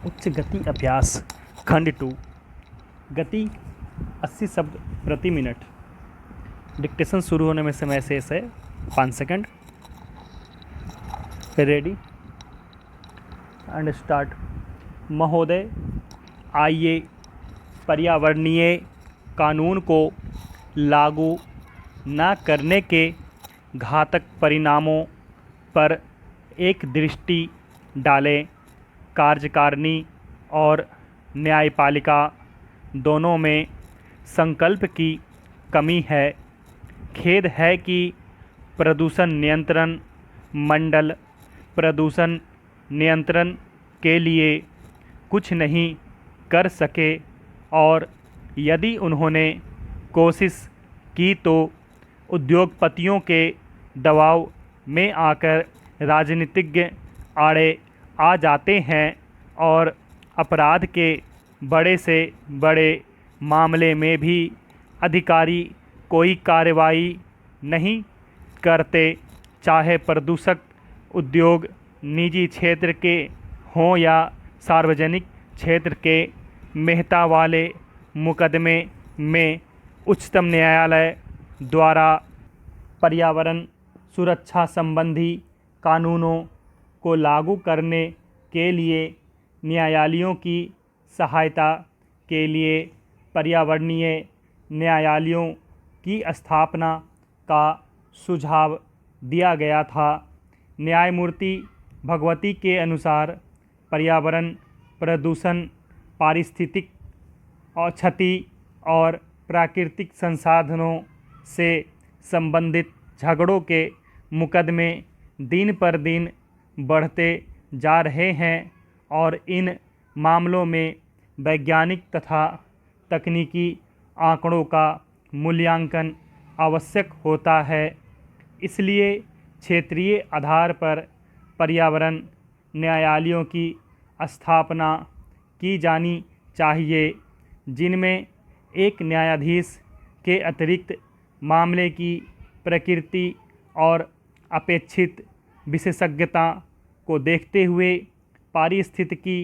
उच्च गति अभ्यास खंड 2। गति 80 शब्द प्रति मिनट। डिक्टेशन शुरू होने में समय शेष है 5 सेकंड। Ready and start. महोदय, आइए पर्यावरणीय कानून को लागू न करने के घातक परिणामों पर एक दृष्टि डालें। कार्यकारिणी और न्यायपालिका दोनों में संकल्प की कमी है। खेद है कि प्रदूषण नियंत्रण मंडल प्रदूषण नियंत्रण के लिए कुछ नहीं कर सके, और यदि उन्होंने कोशिश की तो उद्योगपतियों के दबाव में आकर राजनीतिज्ञ आड़े आ जाते हैं और अपराध के बड़े से बड़े मामले में भी अधिकारी कोई कार्रवाई नहीं करते, चाहे प्रदूषक उद्योग निजी क्षेत्र के हों या सार्वजनिक क्षेत्र के। मेहता वाले मुकदमे में उच्चतम न्यायालय द्वारा पर्यावरण सुरक्षा संबंधी कानूनों को लागू करने के लिए न्यायालयों की सहायता के लिए पर्यावरणीय न्यायालयों की स्थापना का सुझाव दिया गया था। न्यायमूर्ति भगवती के अनुसार पर्यावरण प्रदूषण, पारिस्थितिक क्षति और प्राकृतिक संसाधनों से संबंधित झगड़ों के मुकदमे दिन पर दिन बढ़ते जा रहे हैं, और इन मामलों में वैज्ञानिक तथा तकनीकी आंकड़ों का मूल्यांकन आवश्यक होता है। इसलिए क्षेत्रीय आधार पर पर्यावरण न्यायालयों की स्थापना की जानी चाहिए, जिनमें एक न्यायाधीश के अतिरिक्त मामले की प्रकृति और अपेक्षित विशेषज्ञता को देखते हुए पारिस्थितिकी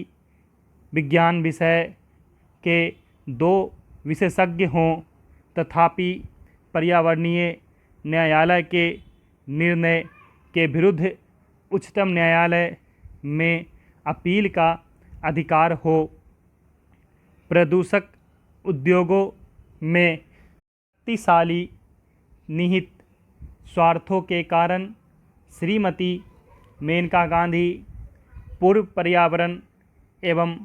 विज्ञान विषय के 2 विशेषज्ञ हों। तथापि पर्यावरणीय न्यायालय के निर्णय के विरुद्ध उच्चतम न्यायालय में अपील का अधिकार हो। प्रदूषक उद्योगों में शक्तिशाली निहित स्वार्थों के कारण श्रीमती मेनका गांधी, पूर्व पर्यावरण एवं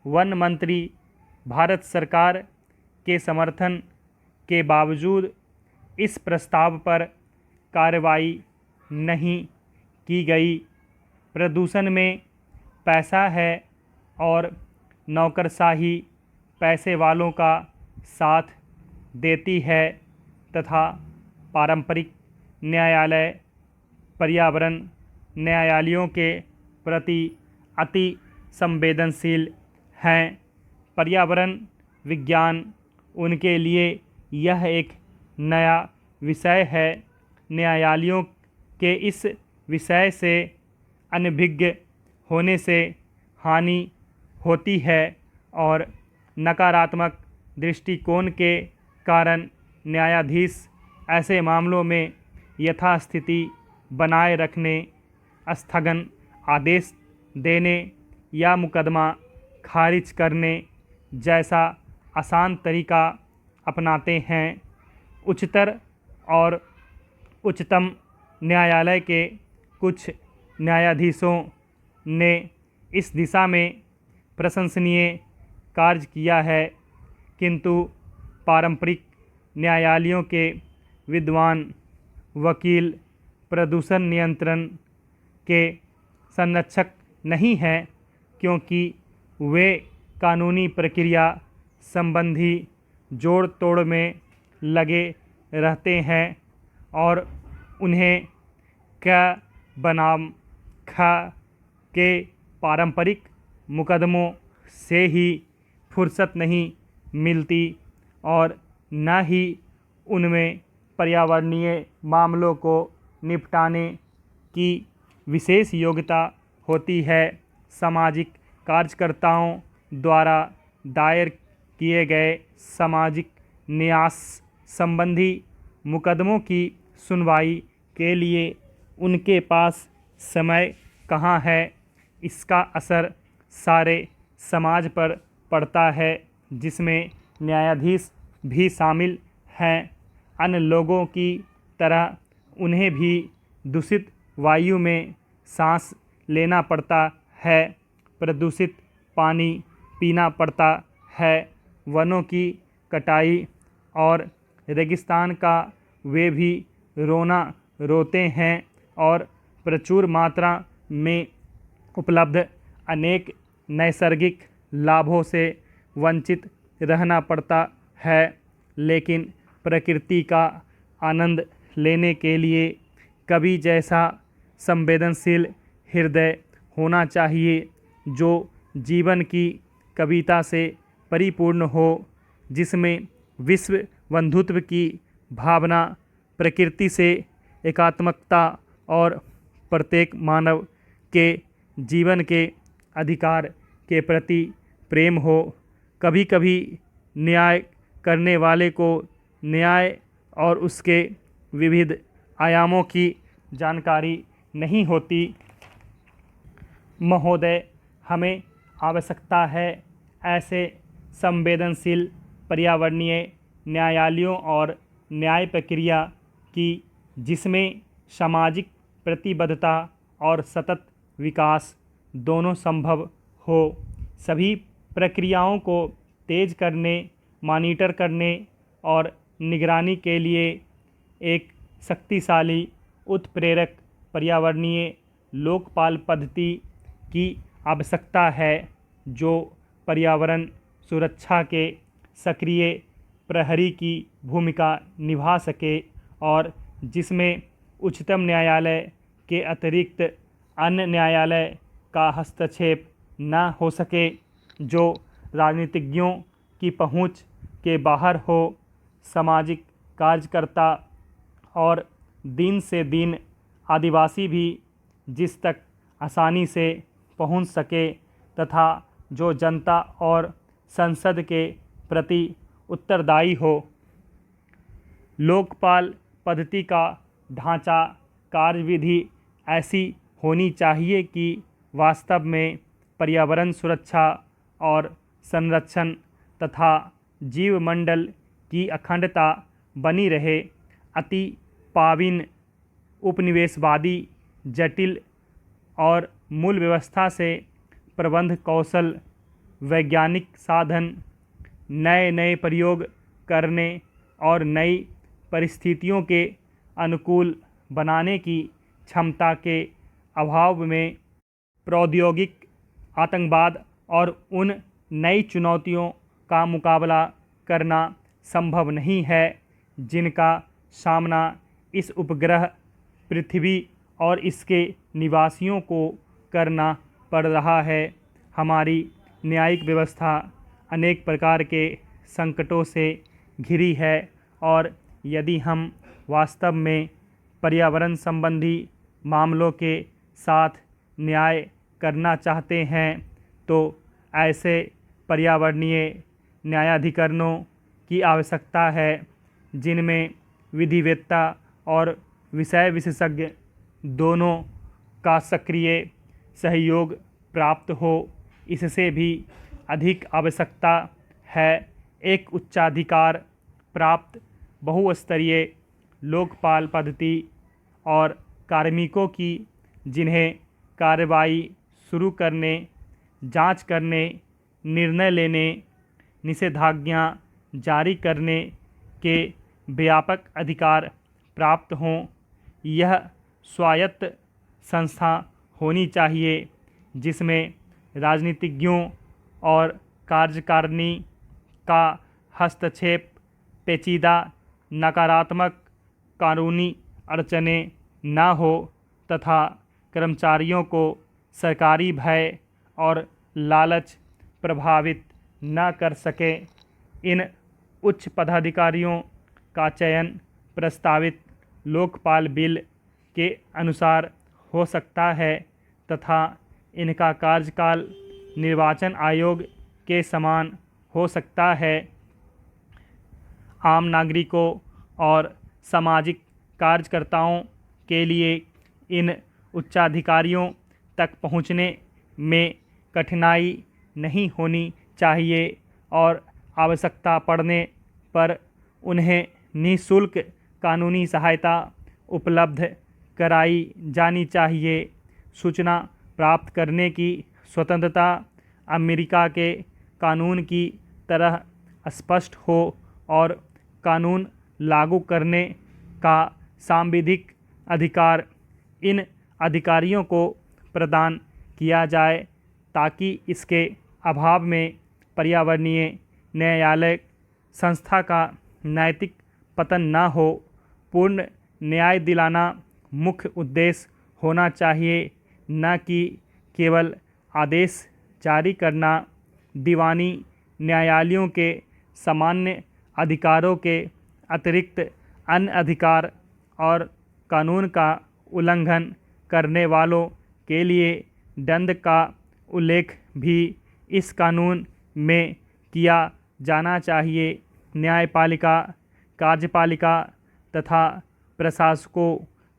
वन मंत्री, भारत सरकार के समर्थन के बावजूद इस प्रस्ताव पर कार्रवाई नहीं की गई। प्रदूषण में पैसा है और नौकरशाही पैसे वालों का साथ देती है, तथा पारंपरिक न्यायालय पर्यावरण न्यायालयों के प्रति अति संवेदनशील हैं। पर्यावरण विज्ञान उनके लिए यह एक नया विषय है। न्यायालयों के इस विषय से अनभिज्ञ होने से हानि होती है, और नकारात्मक दृष्टिकोण के कारण न्यायाधीश ऐसे मामलों में यथास्थिति बनाए रखने, स्थगन आदेश देने या मुकदमा खारिज करने जैसा आसान तरीका अपनाते हैं। उच्चतर और उच्चतम न्यायालय के कुछ न्यायाधीशों ने इस दिशा में प्रशंसनीय कार्य किया है, किंतु पारंपरिक न्यायालयों के विद्वान वकील प्रदूषण नियंत्रण के संरक्षक नहीं हैं, क्योंकि वे कानूनी प्रक्रिया संबंधी जोड़ तोड़ में लगे रहते हैं और उन्हें क बनाम ख के पारंपरिक मुकदमों से ही फुर्सत नहीं मिलती, और न ही उनमें पर्यावरणीय मामलों को निपटाने की विशेष योग्यता होती है। सामाजिक कार्यकर्ताओं द्वारा दायर किए गए सामाजिक न्याय संबंधी मुकदमों की सुनवाई के लिए उनके पास समय कहाँ है। इसका असर सारे समाज पर पड़ता है, जिसमें न्यायाधीश भी शामिल हैं। अन्य लोगों की तरह उन्हें भी दूषित वायु में सांस लेना पड़ता है, प्रदूषित पानी पीना पड़ता है, वनों की कटाई और रेगिस्तान का वे भी रोना रोते हैं और प्रचुर मात्रा में उपलब्ध अनेक नैसर्गिक लाभों से वंचित रहना पड़ता है। लेकिन प्रकृति का आनंद लेने के लिए कवि जैसा संवेदनशील हृदय होना चाहिए, जो जीवन की कविता से परिपूर्ण हो, जिसमें विश्व बंधुत्व की भावना, प्रकृति से एकात्मकता और प्रत्येक मानव के जीवन के अधिकार के प्रति प्रेम हो। कभी कभी न्याय करने वाले को न्याय और उसके विविध आयामों की जानकारी नहीं होती। महोदय, हमें आवश्यकता है ऐसे संवेदनशील पर्यावरणीय न्यायालयों और न्याय प्रक्रिया की जिसमें सामाजिक प्रतिबद्धता और सतत विकास दोनों संभव हो। सभी प्रक्रियाओं को तेज करने, मॉनिटर करने और निगरानी के लिए एक शक्तिशाली उत्प्रेरक पर्यावरणीय लोकपाल पद्धति की आवश्यकता है, जो पर्यावरण सुरक्षा के सक्रिय प्रहरी की भूमिका निभा सके और जिसमें उच्चतम न्यायालय के अतिरिक्त अन्य न्यायालय का हस्तक्षेप न हो सके, जो राजनीतिज्ञों की पहुंच के बाहर हो। सामाजिक कार्यकर्ता और दिन से दिन आदिवासी भी जिस तक आसानी से पहुंच सके तथा जो जनता और संसद के प्रति उत्तरदायी हो। लोकपाल पद्धति का ढांचा, कार्यविधि ऐसी होनी चाहिए कि वास्तव में पर्यावरण सुरक्षा और संरक्षण तथा जीवमंडल की अखंडता बनी रहे। अति प्रावीण्य उपनिवेशवादी जटिल और मूल व्यवस्था से प्रबंध कौशल, वैज्ञानिक साधन, नए नए प्रयोग करने और नई परिस्थितियों के अनुकूल बनाने की क्षमता के अभाव में प्रौद्योगिक आतंकवाद और उन नई चुनौतियों का मुकाबला करना संभव नहीं है जिनका सामना इस उपग्रह पृथ्वी और इसके निवासियों को करना पड़ रहा है। हमारी न्यायिक व्यवस्था अनेक प्रकार के संकटों से घिरी है और यदि हम वास्तव में पर्यावरण संबंधी मामलों के साथ न्याय करना चाहते हैं तो ऐसे पर्यावरणीय न्यायाधिकरणों की आवश्यकता है जिनमें विधिवेत्ता और विषय विशेषज्ञ दोनों का सक्रिय सहयोग प्राप्त हो। इससे भी अधिक आवश्यकता है एक उच्चाधिकार प्राप्त बहुस्तरीय लोकपाल पद्धति और कार्मिकों की जिन्हें कार्रवाई शुरू करने, जांच करने, निर्णय लेने, निषेधाज्ञा जारी करने के व्यापक अधिकार प्राप्त हों। यह स्वायत्त संस्था होनी चाहिए जिसमें राजनीतिज्ञों और कार्यकारिणी का हस्तक्षेप, पेचीदा नकारात्मक कानूनी अड़चनें न हो तथा कर्मचारियों को सरकारी भय और लालच प्रभावित न कर सके। इन उच्च पदाधिकारियों का चयन प्रस्तावित लोकपाल बिल के अनुसार हो सकता है तथा इनका कार्यकाल निर्वाचन आयोग के समान हो सकता है। आम नागरिकों और सामाजिक कार्यकर्ताओं के लिए इन उच्चाधिकारियों तक पहुंचने में कठिनाई नहीं होनी चाहिए और आवश्यकता पड़ने पर उन्हें निःशुल्क कानूनी सहायता उपलब्ध कराई जानी चाहिए। सूचना प्राप्त करने की स्वतंत्रता अमेरिका के कानून की तरह स्पष्ट हो और कानून लागू करने का सांविधिक अधिकार इन अधिकारियों को प्रदान किया जाए ताकि इसके अभाव में पर्यावरणीय न्यायालय संस्था का नैतिक पतन न हो। पूर्ण न्याय दिलाना मुख्य उद्देश्य होना चाहिए, न कि केवल आदेश जारी करना। दीवानी न्यायालयों के सामान्य अधिकारों के अतिरिक्त अन्य अधिकार और कानून का उल्लंघन करने वालों के लिए दंड का उल्लेख भी इस कानून में किया जाना चाहिए। न्यायपालिका, कार्यपालिका तथा प्रशासकों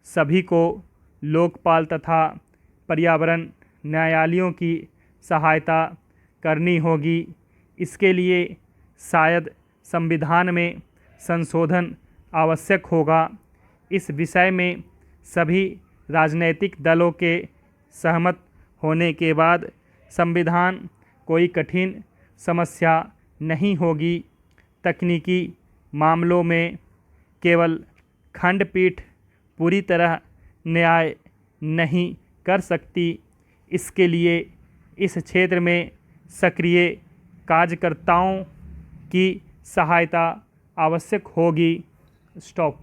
सभी को लोकपाल तथा पर्यावरण न्यायालयों की सहायता करनी होगी। इसके लिए शायद संविधान में संशोधन आवश्यक होगा। इस विषय में सभी राजनीतिक दलों के सहमत होने के बाद संविधान कोई कठिन समस्या नहीं होगी। तकनीकी मामलों में केवल खंडपीठ पूरी तरह न्याय नहीं कर सकती। इसके लिए इस क्षेत्र में सक्रिय कार्यकर्ताओं की सहायता आवश्यक होगी। स्टॉप।